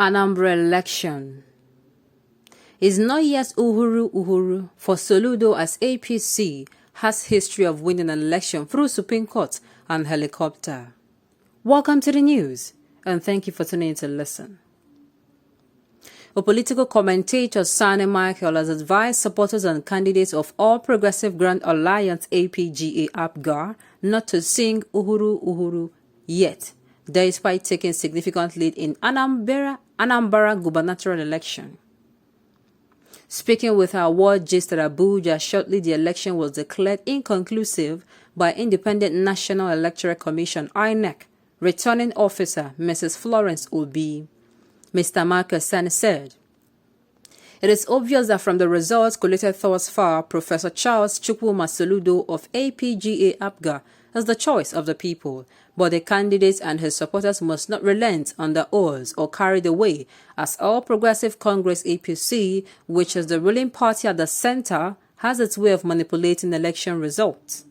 Anambra election. Is not yet uhuru for Soludo, as APC has history of winning an election through Supreme Court and helicopter. Welcome to the news, and thank you for tuning in to listen. A political commentator, Sani Michael, has advised supporters and candidates of All Progressive Grand Alliance APGA Apga not to sing uhuru yet, despite taking significant lead in Anambra gubernatorial election. Speaking with our ward gist at Abuja shortly the election was declared inconclusive by Independent National Electoral Commission (INEC) returning officer Mrs. Florence Obi. Mr. Marcus Sani said, "It is obvious that from the results collated thus far, Professor Charles Chukwuma Soludo of APGA Apga is the choice of the people, but the candidate and his supporters must not relent on their oars or carried away, as All Progressive Congress APC, which is the ruling party at the center, has its way of manipulating election results."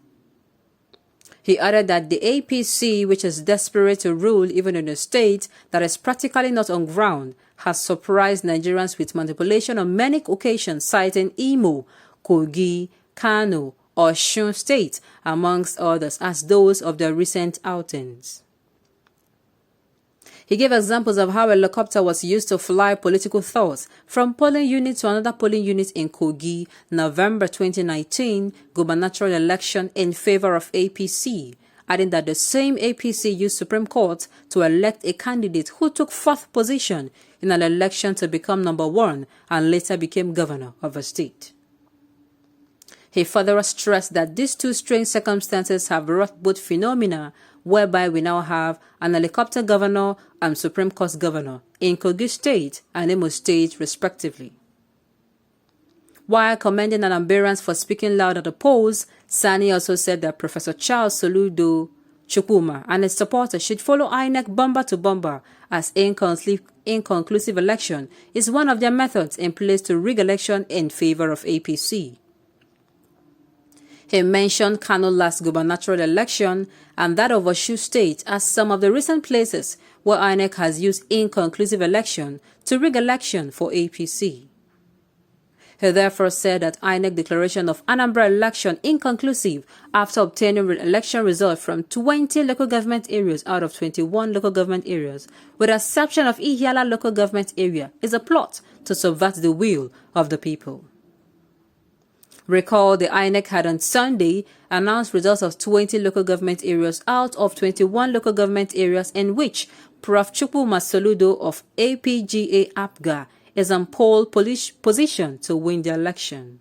He added that the APC, which is desperate to rule even in a state that is practically not on ground, has surprised Nigerians with manipulation on many occasions, citing Imo, Kogi, Kano, Osun State, amongst others, as those of their recent outings. He gave examples of how a helicopter was used to fly political thoughts from polling unit to another polling unit in Kogi, November 2019 gubernatorial election in favor of APC, adding that the same APC used Supreme Court to elect a candidate who took fourth position in an election to become number one and later became governor of a state. He further stressed that these two strange circumstances have wrought both phenomena whereby we now have an helicopter governor and Supreme Court governor in Kogi State and Imo State, respectively. While commending Anambarians for speaking loud at the polls, Sani also said that Professor Charles Soludo Chukwuma and his supporters should follow INEC bumper to bumper, as inconclusive election is one of their methods in place to rig election in favor of APC. He mentioned Kano's last gubernatorial election and that of Osun State as some of the recent places where INEC has used inconclusive election to rig election for APC. He therefore said that INEC declaration of Anambra election inconclusive after obtaining election results from 20 local government areas out of 21 local government areas, with the exception of Ihiala local government area, is a plot to subvert the will of the people. Recall the INEC had on Sunday announced results of 20 local government areas out of 21 local government areas in which Prof. Chukwuma Soludo of APGA Apga is on pole position to win the election.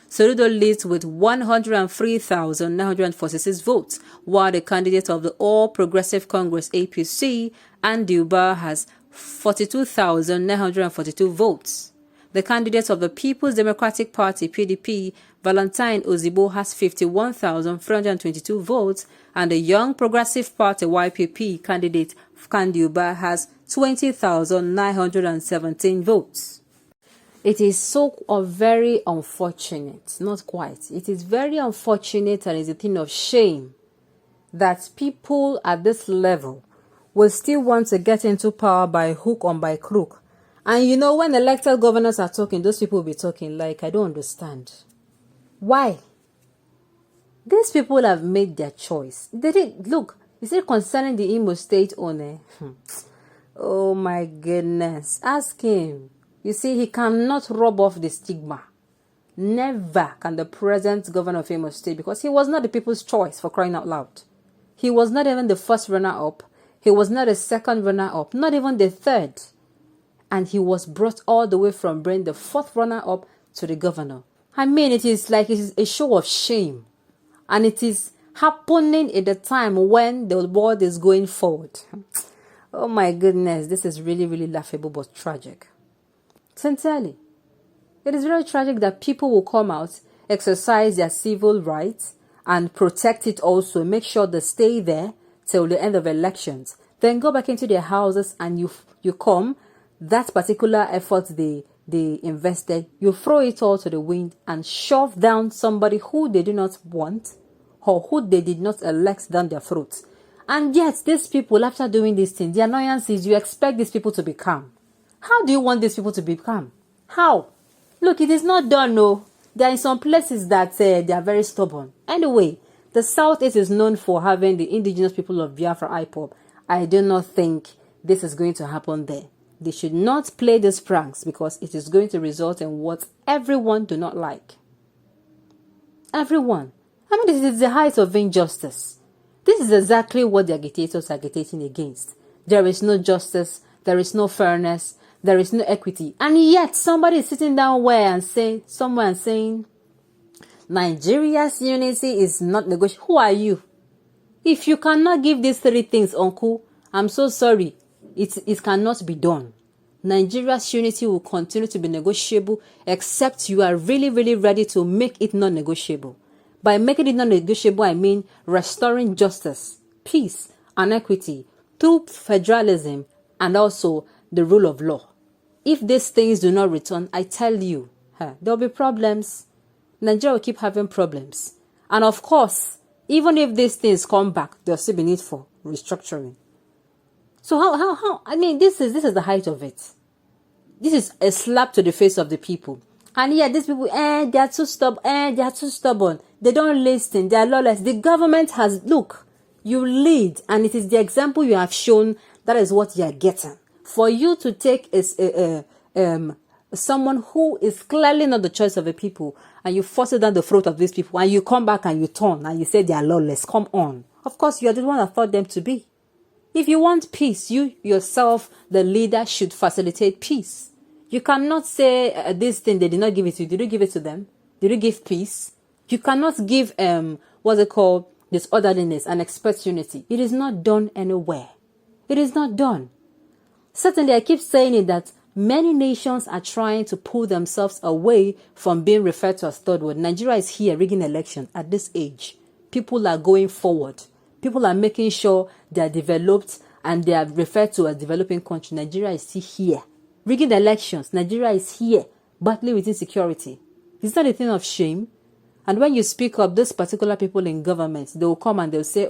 Soludo leads with 103,946 votes, while the candidate of the All Progressive Congress APC, Andy Uba, has 42,942 votes. The candidate of the People's Democratic Party PDP, Valentine Ozibo, has 51,322 votes, and the Young Progressive Party YPP candidate Kandiuba has 20,917 votes. It is so very unfortunate, not quite. It is very unfortunate and is a thing of shame that people at this level will still want to get into power by hook or by crook. And you know, when elected governors are talking, those people will be talking like, I don't understand. Why? These people have made their choice. They did. Look, is it concerning the Imo State owner? Oh my goodness. Ask him. You see, he cannot rub off the stigma. Never can the present governor of Imo State, because he was not the people's choice, for crying out loud. He was not even the first runner-up. He was not the second runner-up, not even the third. And he was brought all the way from being the fourth runner-up to the governor. I mean, it is like it is a show of shame. And it is happening at the time when the world is going forward. Oh my goodness, this is really, really laughable but tragic. Sincerely, it is very tragic that people will come out, exercise their civil rights, and protect it also, make sure they stay there till the end of elections, then go back into their houses and you come, that particular effort they invested, you throw it all to the wind and shove down somebody who they do not want or who they did not elect down their throats. And yet, these people, after doing these things, the annoyance is you expect these people to be calm. How do you want these people to be calm? How? Look, it is not done, no. There are some places that they are very stubborn. Anyway, the Southeast is known for having the indigenous people of Biafra IPOB. I do not think this is going to happen there. They should not play these pranks because it is going to result in what everyone do not like. Everyone. I mean, this is the height of injustice. This is exactly what the agitators are agitating against. There is no justice, there is no fairness, there is no equity. And yet somebody is sitting down somewhere and saying, Nigeria's unity is not negotiable. Who are you? If you cannot give these three things, uncle, I'm so sorry. It cannot be done. Nigeria's unity will continue to be negotiable except you are really, really ready to make it non-negotiable. By making it non-negotiable, I mean restoring justice, peace, and equity through federalism and also the rule of law. If these things do not return, I tell you, there will be problems. Nigeria will keep having problems. And of course, even if these things come back, there will still be need for restructuring. So how? I mean, this is the height of it. This is a slap to the face of the people. And yeah, these people, they are too stubborn. They are too stubborn. They don't listen. They are lawless. The government has, look, you lead, and it is the example you have shown. That is what you are getting. For you to take someone who is clearly not the choice of the people, and you force it down the throat of these people, and you come back and you turn and you say they are lawless. Come on. Of course, you are the one that thought them to be. If you want peace, you yourself, the leader, should facilitate peace. You cannot say this thing, they did not give it to you. Did you give it to them? Did you give peace? You cannot give, disorderliness and expect unity. It is not done anywhere. It is not done. Certainly, I keep saying it that many nations are trying to pull themselves away from being referred to as third world. Nigeria is here rigging elections at this age. People are going forward. People are making sure they are developed and they are referred to as developing country. Nigeria is still here. Rigging elections. Nigeria is here. Battling with insecurity. It's not a thing of shame. And when you speak up, those particular people in government, they will come and they'll say,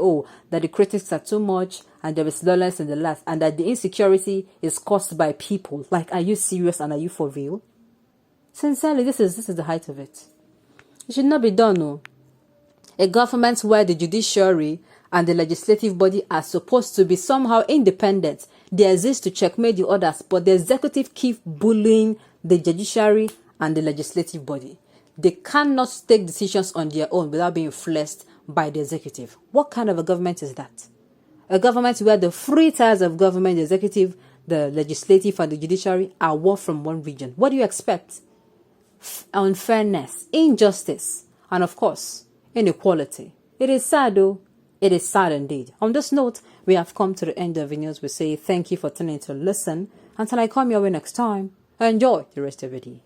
that the critics are too much and there is lawlessness in the land and that the insecurity is caused by people. Like, are you serious and are you for real? Sincerely, this is the height of it. It should not be done, no. A government where the judiciary and the legislative body are supposed to be somehow independent. They exist to checkmate the others, but the executive keep bullying the judiciary and the legislative body. They cannot take decisions on their own without being influenced by the executive. What kind of a government is that? A government where the three tiers of government, the executive, the legislative, and the judiciary are one from one region. What do you expect? Unfairness, injustice, and of course, inequality. It is sad though. It is sad indeed. On this note, we have come to the end of the news. We say thank you for tuning in to listen. Until I come your way next time, enjoy the rest of the day.